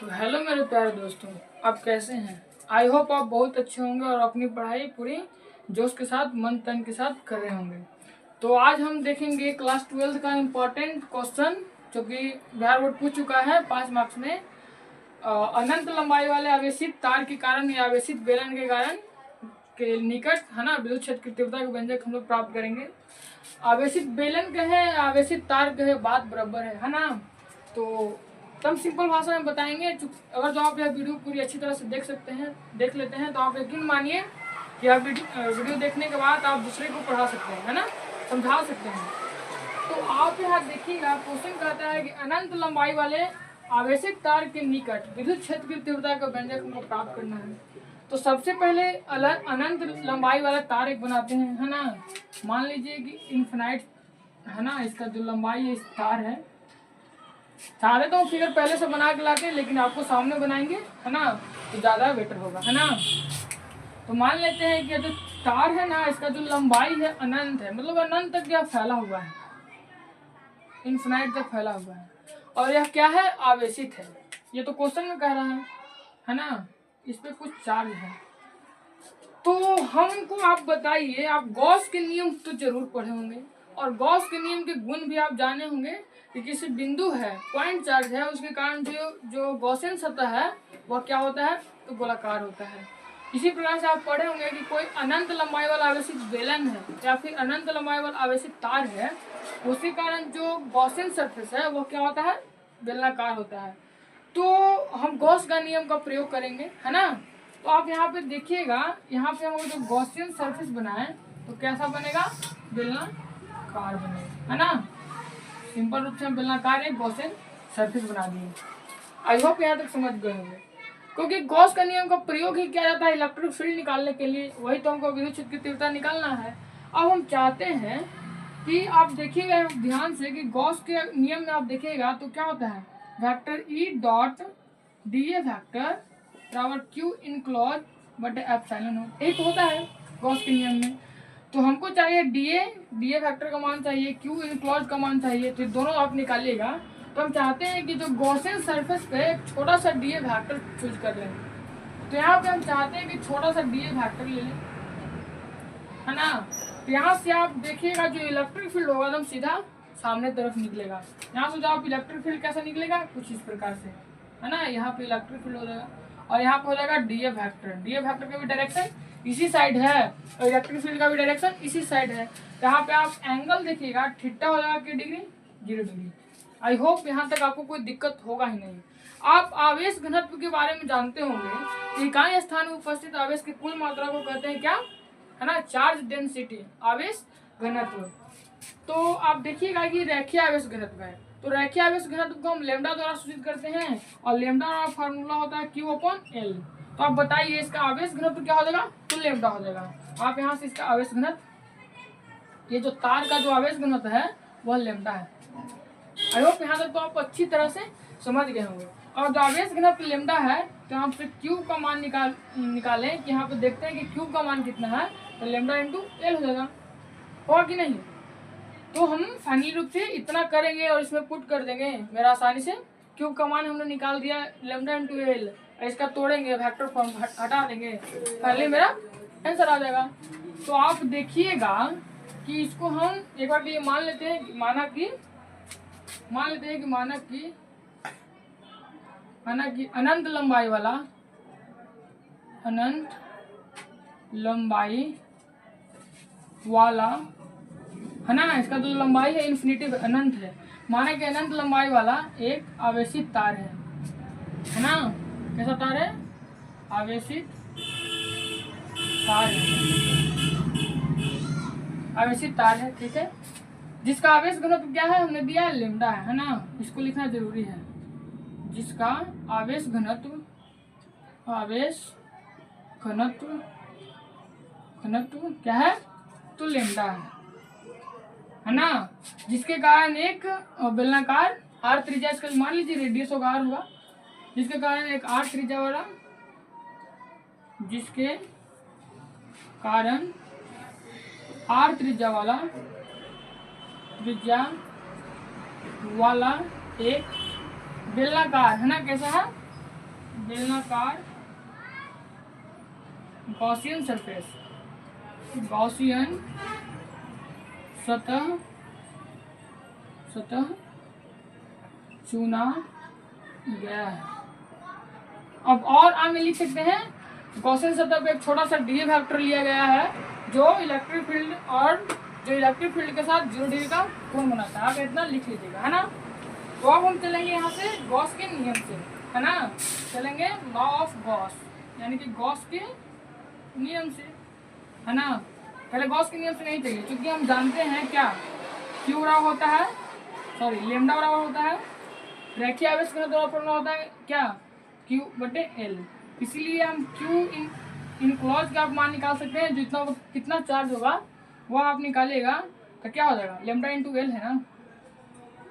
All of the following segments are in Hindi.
तो हेलो मेरे प्यारे दोस्तों, आप कैसे हैं। आई होप आप बहुत अच्छे होंगे और अपनी पढ़ाई पूरी जोश के साथ मन तन के साथ कर रहे होंगे। तो आज हम देखेंगे क्लास 12 का इम्पोर्टेंट क्वेश्चन जो कि बिहार बोर्ड पूछ चुका है 5 मार्क्स में। अनंत लंबाई वाले आवेशित तार के कारण या आवेशित बेलन के कारण के निकट है ना विद्युत क्षेत्र की तीव्रता के व्यंजक हम लोग प्राप्त करेंगे। आवेशित बेलन कहे आवेशित तार कहे बात बराबर है ना। तो हम सिंपल भाषा में बताएंगे। अगर जो आप यह वीडियो पूरी अच्छी तरह से देख लेते हैं तो आप यकीन मानिए कि आप वीडियो देखने के बाद आप दूसरे को पढ़ा सकते हैं, है ना, समझा सकते हैं। तो आप यहाँ देखिएगा, क्वेश्चन कहता है कि अनंत लंबाई वाले आवेशित तार के निकट विद्युत क्षेत्र की तीव्रता का व्यंजक हमको प्राप्त करना है। तो सबसे पहले अनंत लंबाई वाला तार एक बनाते हैं, है ना। मान लीजिए कि इन्फिनाइट है ना, इसका जो लंबाई है इस तार है। चाहे तो फिगर पहले से बना के लाते, लेकिन आपको सामने बनाएंगे है ना तो ज़्यादा बेटर होगा, है ना। तो मान लेते हैं कि जो तार है ना इसका जो लंबाई है अनंत है, मतलब अनंत तक यह फैला हुआ है, इन्फिनाइट तक फैला हुआ है। और यह क्या है, आवेशित है। ये तो क्वेश्चन में कह रहा है ना। इस पे कुछ चार्ज है। तो हमको आप बताइए, आप गॉस के नियम तो जरूर पढ़े होंगे और गॉस के नियम के गुण भी आप जाने होंगे कि किसी बिंदु है, पॉइंट चार्ज है, उसके कारण जो गॉसियन सतह है वह क्या होता है, तो गोलाकार होता है। इसी प्रकार से आप पढ़े होंगे कि कोई अनंत लंबाई वाला आवेशित बेलन है या फिर अनंत लंबाई वाला आवेशित तार है, उसके कारण जो गॉसियन सरफेस है वह क्या होता है, बेलनाकार होता है। तो हम गॉस का नियम का प्रयोग करेंगे, है ना। तो आप यहाँ पे देखिएगा, यहाँ पे हम जो गॉसियन सरफेस बनाए तो कैसा बनेगा, बेलनाकार बनेगा, है ना। सिंपल रूप से हम बेलनाकार एक गॉसियन सरफेस बना दिए। आई होप यहाँ तक समझ गए होंगे, क्योंकि गॉस का नियम का प्रयोग ही किया जाता है इलेक्ट्रिक फील्ड निकालने के लिए। वही तो हमको विद्युत क्षेत्र की तीव्रता निकालना है। अब हम चाहते हैं कि आप देखिएगा ध्यान से कि गॉस के नियम में आप देखिएगा तो क्या होता है, vector E dot D A vector बराबर क्यू इनक्लोज बटे एप्सिलॉन नॉट, एक होता है गॉस के नियम में। तो हमको चाहिए डी ए वेक्टर का मान चाहिए, क्यू इनक्लोज का मान चाहिए। तो दोनों आप निकालिएगा। तो हम चाहते हैं कि जो गॉसियन सरफेस पे एक छोटा सा डी ए वेक्टर चूज कर लें। तो यहाँ पे हम चाहते हैं कि छोटा सा डी ए वेक्टर ले लें, है ना। तो यहाँ से आप देखिएगा जो इलेक्ट्रिक फील्ड होगा एकदम सीधा सामने तरफ निकलेगा। यहाँ से जो आप इलेक्ट्रिक फील्ड कैसा निकलेगा, कुछ इस प्रकार से, है ना। यहाँ पे इलेक्ट्रिक फील्ड हो जाएगा और यहाँ पे हो जाएगा डी ए वेक्टर का भी डायरेक्शन इसी साइड है और इलेक्ट्रिक फील्ड का भी डायरेक्शन इसी साइड है। यहाँ पे आप एंगल देखिएगा, थीटा हो जाएगा कि डिग्री, 0 डिग्री। आई होप यहाँ तक आपको कोई दिक्कत होगा ही नहीं। आप आवेश घनत्व के बारे में जानते होंगे। इकाई स्थान में उपस्थित आवेश की कुल मात्रा को कहते हैं क्या, है ना, चार्ज डेंसिटी, आवेश घनत्व। तो आप देखिएगा कि रेखीय आवेश घनत्व है। तो रेखीय आवेश घनत्व को हम लैम्डा द्वारा सूचित करते हैं और लैम्डा का फार्मूला होता है Q/L। तो आप बताइए इसका आवेश घनत्व क्या हो जाएगा, तो लैम्डा हो जाएगा। आप यहाँ से इसका आवेश घनत्व, ये जो तार का जो आवेश घनत्व है वह लैम्डा है। आई होप यहाँ तक तो आप अच्छी तरह से समझ गए होंगे। और जो आवेश घनत्व लैम्डा है तो हम से क्यू का मान निकालें कि यहाँ पे देखते हैं कि क्यू का मान कितना है, तो लैम्डा इंटू एल हो जाएगा, होगा कि नहीं। तो हम फाइनली रूप से इतना करेंगे और इसमें पुट कर देंगे मेरा आसानी से। क्यूब का मान हमने निकाल दिया लैम्डा इंटू एल, इसका तोड़ेंगे वेक्टर फॉर्म हटा देंगे, फाइनली मेरा आंसर आ जाएगा। तो आप देखिएगा कि इसको हम एक बार ये मान लेते हैं, माना कि अनंत लंबाई वाला है ना, इसका जो लंबाई है इन्फिनिटी अनंत है। माना कि अनंत लंबाई वाला एक आवेशित तार है ना। कैसा तार है, आवेशित तार है, ठीक है। जिसका आवेश घनत्व क्या है, हमने दिया है लैम्डा है ना, इसको लिखना जरूरी है। जिसका आवेश घनत्व क्या है, तो लैम्डा है ना। जिसके कारण एक बेलनाकार आर त्रिज्या, इसका मान लीजिए रेडियस होगा आर हुआ, जिसके कारण एक आर त्रिज्या वाला, जिसके कारण आर त्रिज्या वाला एक बेलनाकार, है ना, कैसा है, बेलनाकार गॉसियन सरफेस, गॉसियन सतह चुना गया है। अब और आगे लिख सकते हैं गॉसियन सतह पे एक छोटा सा डी वेक्टर लिया गया है जो इलेक्ट्रिक फील्ड के साथ 0 डिग्री का कोण बनाता है। आप इतना लिख लीजिएगा, है ना। तो अब हम चलेंगे यहाँ से गॉस के नियम से, है ना। चलेंगे लॉ ऑफ गॉस, यानी कि गॉस के नियम से, है ना। पहले गॉस के नियम से नहीं चाहिए, क्योंकि हम जानते हैं क्या क्यू बराबर होता है, सॉरी लेमडा बराबर होता है रेखीय आवेश का द्वारा फॉर्मूला होता है क्या, क्यू बटे एल। इसीलिए हम क्यू इनक्लोज का आप मान निकाल सकते हैं, जितना कितना चार्ज होगा वो आप निकालिएगा तो क्या हो जाएगा लेमडा इंटू एल, है ना।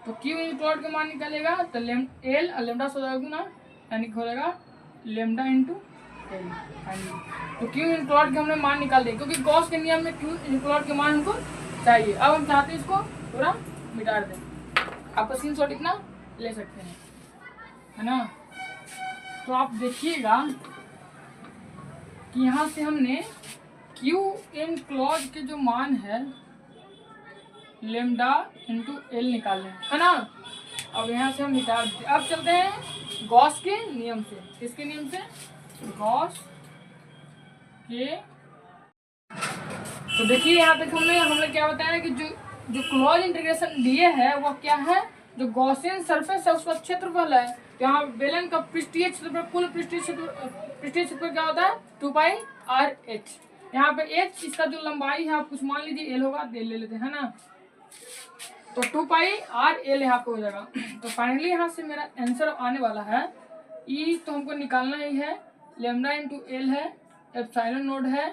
तो क्यू इनक्लोज का मान निकालेगा तो एल और लेमडा हो जाएगा ना, यानी कि हो जाएगा लेमडा इंटू एल। तो क्यू इनक्लोज के हमने मान निकाल दिया, क्योंकि गॉस के नियम में क्यू इनक्लोज के मान हमको चाहिए। अब हम चाहते हैं इसको पूरा मिटा दें, आप स्क्रीनशॉट इतना ले सकते हैं, है ना। तो आप देखिएगा कि यहाँ से हमने क्यू इनक्लोज के जो मान है लेमडा इंटू एल निकाले, है ना। अब यहाँ से हम मिटा देते। अब चलते हैं गॉस के नियम से। किसके नियम से, गॉस के। तो देखिए यहाँ तक हमने क्या बताया कि जो क्लोज इंटीग्रेशन दिए है वो क्या है, जो गॉसियन सरफेस है उसका क्षेत्रफल है। तो यहाँ बेलन का पृष्ठीय क्षेत्रफल, कुल पृष्ठीय क्षेत्रफल क्या होता है 2πr/h। यहाँ पे h इसका जो लंबाई है आप कुछ मान लीजिए l होगा, ले लेते हैं ना। तो 2πr/l यहाँ पे हो जाएगा। तो फाइनली यहाँ से मेरा आंसर आने वाला है E, तो हमको निकालना ही है लेमडा इंटू एल है, एप्सिलॉन नोड है।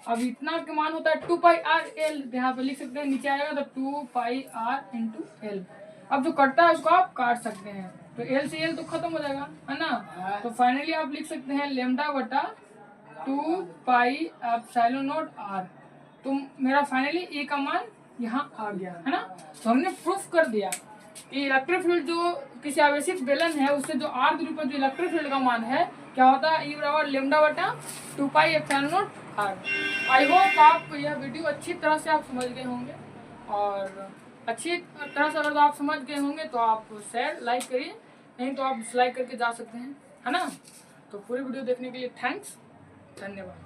अब इतना का मान होता है 2πr/l, यहाँ पे लिख सकते हैं, नीचे आएगा तो 2πr इंटू एल। अब जो कटता है उसको आप काट सकते हैं, तो एल से एल तो खत्म हो जाएगा, है ना। तो फाइनली आप लिख सकते हैं लेमडा बटा 2π एप्सिलॉन नोड r। तो मेरा फाइनली ए का मान यहाँ आ गया, है ना। तो हमने प्रूफ कर दिया कि इलेक्ट्रिक फील्ड जो किसी आवेशित बेलन है उससे जो r दूरी पर जो इलेक्ट्रिक फील्ड का मान है क्या होता है, E बराबर लेमडा बटा 2π epsilon naught r। I hope आप यह वीडियो अच्छी तरह से आप समझ गए होंगे, और अच्छी तरह से अगर आप समझ गए होंगे तो आप शेयर लाइक करिए, नहीं तो आप डिसलाइक करके जा सकते हैं, है ना। तो पूरी वीडियो देखने के लिए थैंक्स, धन्यवाद।